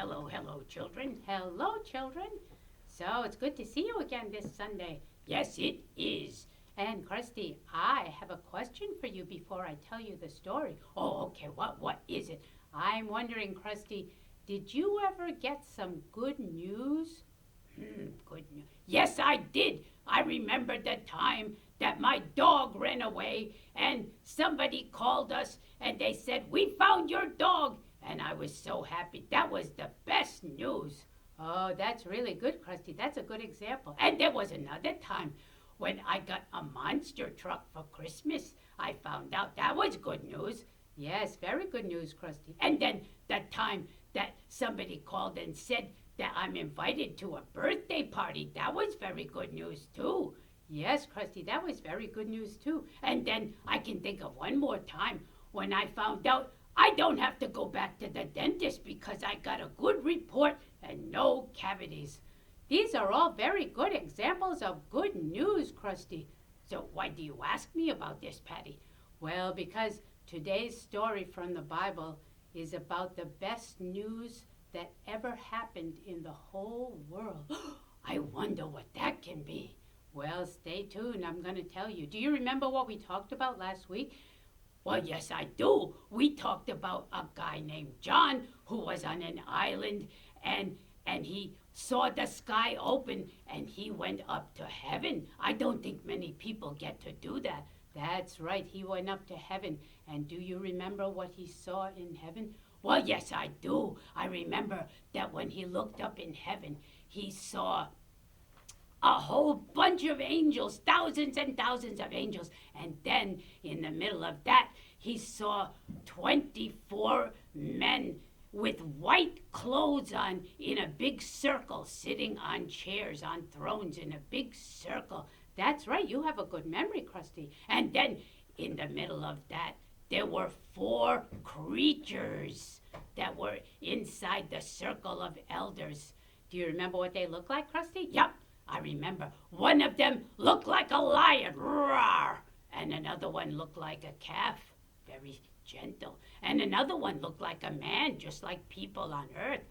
hello, children. Hello, children. So it's good to see you again this Sunday. Yes, it is. And Krusty, I have a question for you before I tell you the story. Oh, okay, what is it? I'm wondering, Krusty, did you ever get some good news? Good news. Yes, I did. I remember the time that my dog ran away and somebody called us and they said, "We found your dog." And I was so happy. That was the best news. Oh, that's really good, Krusty. That's a good example. And there was another time when I got a monster truck for Christmas. I found out that was good news. Yes, very good news, Krusty. And then the time that somebody called and said that I'm invited to a birthday party, that was very good news too. Yes, Krusty, that was very good news too. And then I can think of one more time when I found out I don't have to go back to the dentist because I got a good report and no cavities. These are all very good examples of good news, Krusty. So why do you ask me about this, Patty? Well, because today's story from the Bible is about the best news that ever happened in the whole world. I wonder what that can be. Well, stay tuned. I'm going to tell you. Do you remember what we talked about last week? Well, yes, I do. We talked about a guy named John who was on an island and he saw the sky open and he went up to heaven. I don't think many people get to do that. That's right. He went up to heaven. And do you remember what he saw in heaven? Well, yes, I do. I remember that when he looked up in heaven, he saw a whole bunch of angels, thousands and thousands of angels. And then in the middle of that, he saw 24 men with white clothes on in a big circle, sitting on chairs, on thrones in a big circle. That's right. You have a good memory, Krusty. And then in the middle of that, there were 4 creatures that were inside the circle of elders. Do you remember what they looked like, Krusty? Yep. I remember one of them looked like a lion, roar, and another one looked like a calf, very gentle, and another one looked like a man, just like people on earth,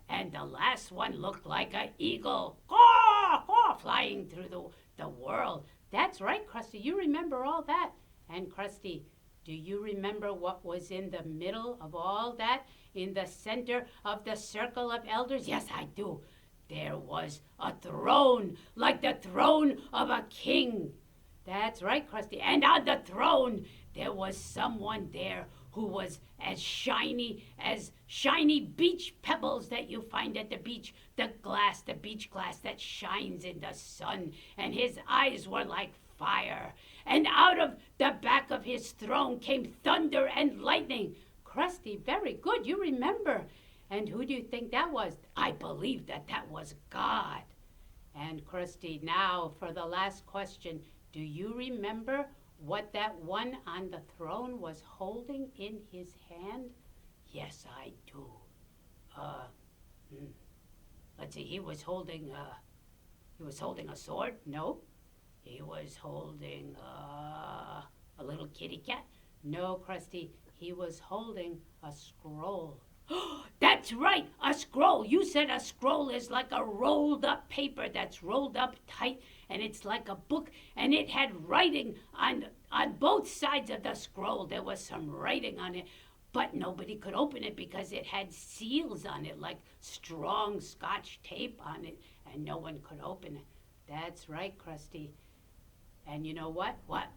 and the last one looked like an eagle, caw, caw, flying through the world. That's right, Krusty. You remember all that. And Krusty, do you remember what was in the middle of all that, in the center of the circle of elders? Yes, I do. There was a throne, like the throne of a king. That's right, Krusty. And on the throne, there was someone there who was as shiny beach pebbles that you find at the beach. The beach glass that shines in the sun. And his eyes were like fire. And out of the back of his throne came thunder and lightning. Krusty, very good. You remember. And who do you think that was? I believe that was God. And Krusty, now for the last question, do you remember what that one on the throne was holding in his hand? Yes, I do. Let's see, he was holding a sword? No. He was holding a little kitty cat? No, Krusty, he was holding a scroll. That's right, a scroll. You said a scroll is like a rolled up paper that's rolled up tight, and it's like a book, and it had writing on both sides of the scroll. There was some writing on it, but nobody could open it because it had seals on it, like strong Scotch tape on it, and no one could open it. That's right, Krusty. And you know what? What?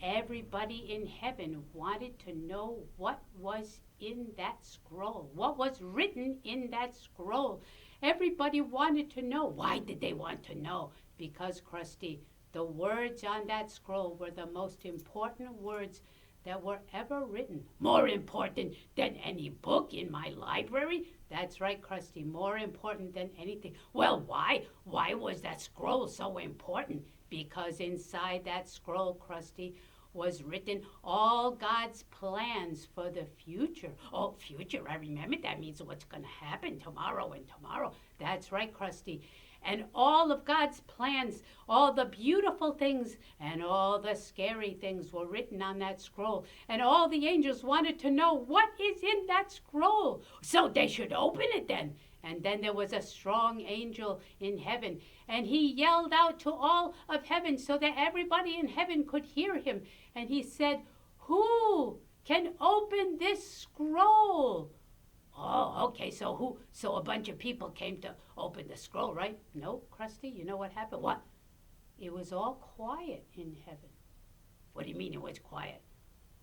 Everybody in heaven wanted to know what was in that scroll. What was written in that scroll? Everybody wanted to know. Why did they want to know? Because, Krusty, the words on that scroll were the most important words that were ever written. More important than any book in my library? That's right, Krusty, more important than anything. Well, why? Why was that scroll so important? Because inside that scroll, Krusty, was written all God's plans for the future. Oh, future, I remember. That means what's going to happen tomorrow and tomorrow. That's right, Krusty. and all of God's plans, all the beautiful things and all the scary things were written on that scroll. And all the angels wanted to know what is in that scroll. So they should open it then. And then there was a strong angel in heaven, and he yelled out to all of heaven so that everybody in heaven could hear him. And he said, "Who can open this scroll?" Oh, okay. So a bunch of people came to open the scroll, right? No, Krusty, you know what happened? What? It was all quiet in heaven. What do you mean it was quiet?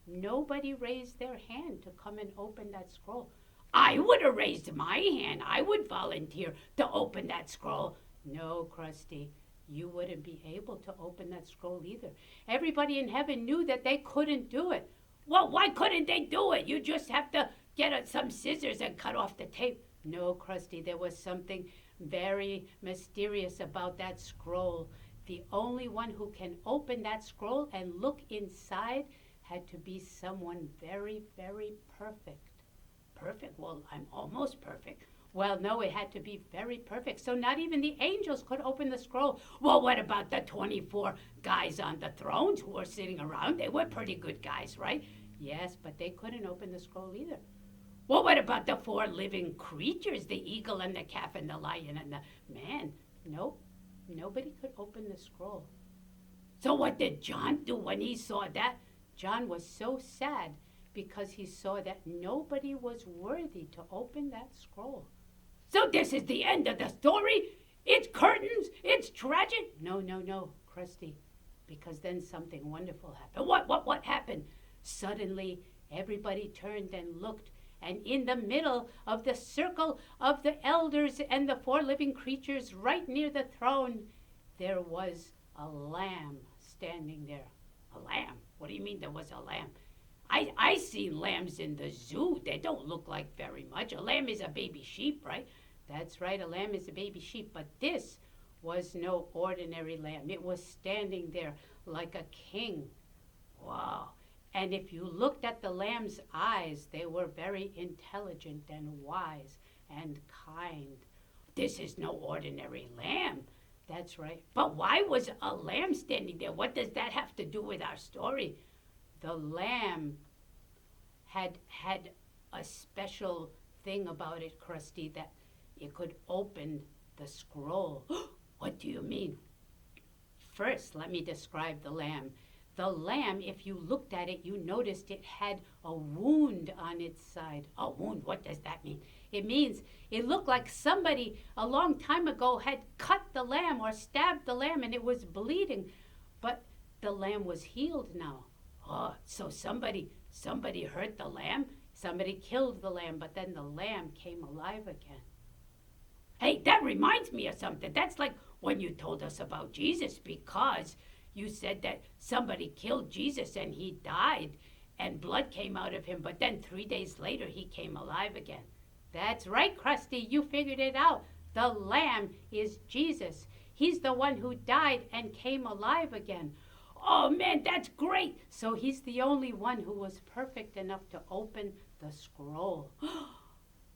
Nobody raised their hand to come and open that scroll. I would have raised my hand. I would volunteer to open that scroll. No, Krusty, you wouldn't be able to open that scroll either. Everybody in heaven knew that they couldn't do it. Well, why couldn't they do it? You just have to get some scissors and cut off the tape. No, Krusty, there was something very mysterious about that scroll. The only one who can open that scroll and look inside had to be someone very, very perfect. Perfect? Well, I'm almost perfect. Well, no, it had to be very perfect. So not even the angels could open the scroll. Well, what about the 24 guys on the thrones who were sitting around? They were pretty good guys, right? Yes, but they couldn't open the scroll either. Well, what about the 4 living creatures, the eagle and the calf and the lion and the man? Nope, nobody could open the scroll. So what did John do when he saw that? John was so sad because he saw that nobody was worthy to open that scroll. So this is the end of the story? It's curtains? It's tragic? No, Krusty, because then something wonderful happened. What happened? Suddenly, everybody turned and looked, and in the middle of the circle of the elders and the 4 living creatures right near the throne, there was a lamb standing there. A lamb? What do you mean there was a lamb? I seen lambs in the zoo. They don't look like very much. A lamb is a baby sheep, right? That's right, a lamb is a baby sheep, but this was no ordinary lamb. It was standing there like a king. Wow. And if you looked at the lamb's eyes, they were very intelligent and wise and kind. This is no ordinary lamb. That's right. But why was a lamb standing there? What does that have to do with our story? The lamb had a special thing about it, Krusty, that it could open the scroll. What do you mean? First, let me describe the lamb. The lamb, if you looked at it, you noticed it had a wound on its side. A wound? What does that mean? It means it looked like somebody a long time ago had cut the lamb or stabbed the lamb and it was bleeding. But the lamb was healed now. Oh, so somebody hurt the lamb? Somebody killed the lamb, but then the lamb came alive again. Hey, that reminds me of something. That's like when you told us about Jesus, because you said that somebody killed Jesus and he died and blood came out of him, but then 3 days later he came alive again. That's right, Krusty, you figured it out. The lamb is Jesus. He's the one who died and came alive again. Oh man, that's great. So he's the only one who was perfect enough to open the scroll.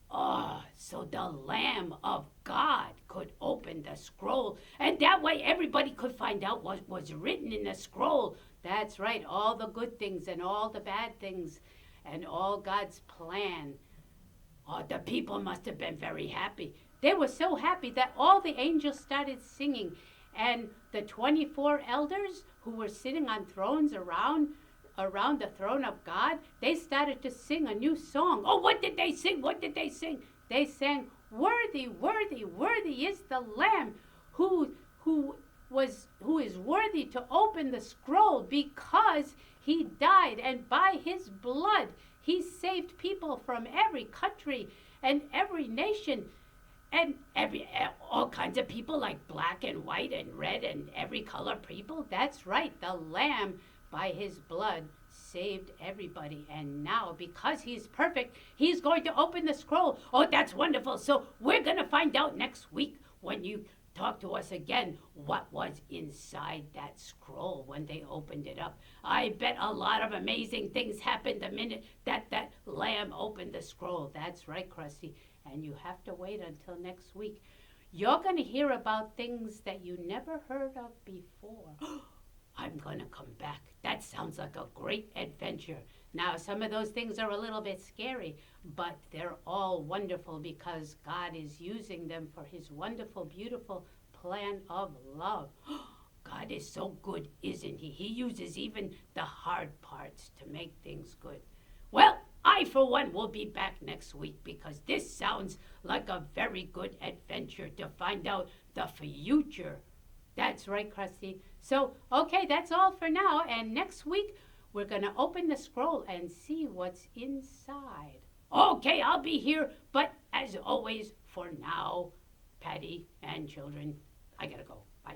Oh, so the Lamb of God could open the scroll, and that way everybody could find out what was written in the scroll. That's right, all the good things and all the bad things and all God's plan. Oh, the people must have been very happy. They were so happy that all the angels started singing, and the 24 elders who were sitting on thrones around the throne of God, they started to sing a new song. Oh, what did they sing? They sang, "Worthy, worthy, worthy is the Lamb who is worthy to open the scroll, because he died, and by his blood he saved people from every country and every nation and all kinds of people, like black and white and red and every color people." That's right, the Lamb by his blood saved everybody, and now because he's perfect, he's going to open the scroll. Oh, that's wonderful. So we're going to find out next week when you talk to us again what was inside that scroll when they opened it up. I bet a lot of amazing things happened the minute that Lamb opened the scroll. That's right, Krusty, and you have to wait until next week. you're going to hear about things that you never heard of before. I'm going to come back. That sounds like a great adventure. Now, some of those things are a little bit scary, but they're all wonderful because God is using them for his wonderful, beautiful plan of love. God is so good, isn't he? He uses even the hard parts to make things good. Well, I, for one, will be back next week because this sounds like a very good adventure to find out the future. That's right, Krusty. So, okay, that's all for now. And next week, we're going to open the scroll and see what's inside. Okay, I'll be here. But as always, for now, Patty and children, I gotta go. Bye.